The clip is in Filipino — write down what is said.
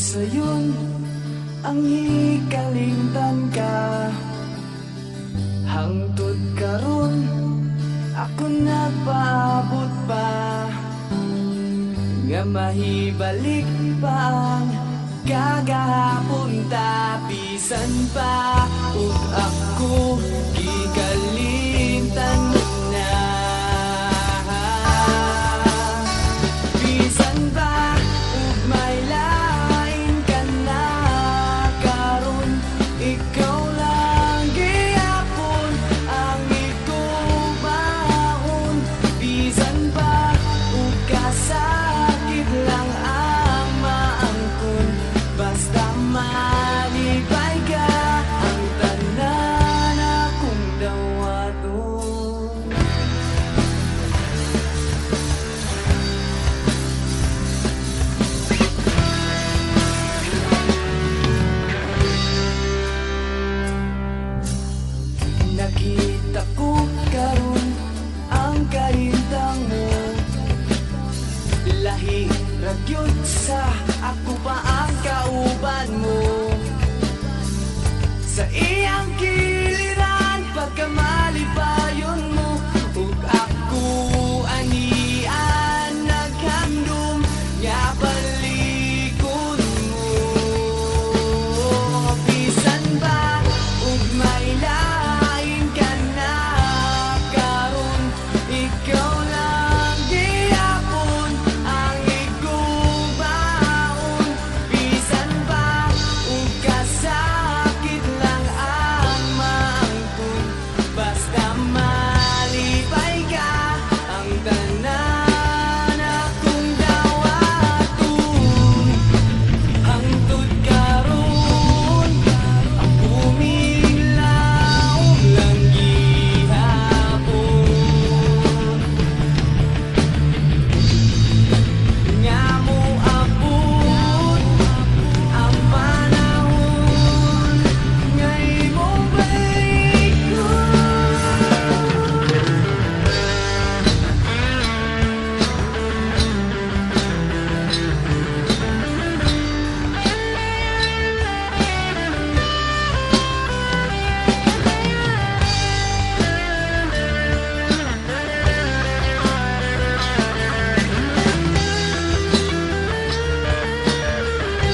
sayon ang hikalingtan ka. Hangtod karon ako nagpaabot pa, nga mahibalik pa ang kagahapon ta. Bisan pa ug ako gikalingtan mo na. Bisan pa ug may lain ka na karon, ikaw lang gihapon ang igubaon. Bisan pa ug kasakit lang ang maangkon, basta malipay ka ang tanan akong dawaton. Nakita ko karon ang kalintang mo, lahi ragyod sa ako pa ang kauban mo. Sa iyang kiliran pagkamalipayon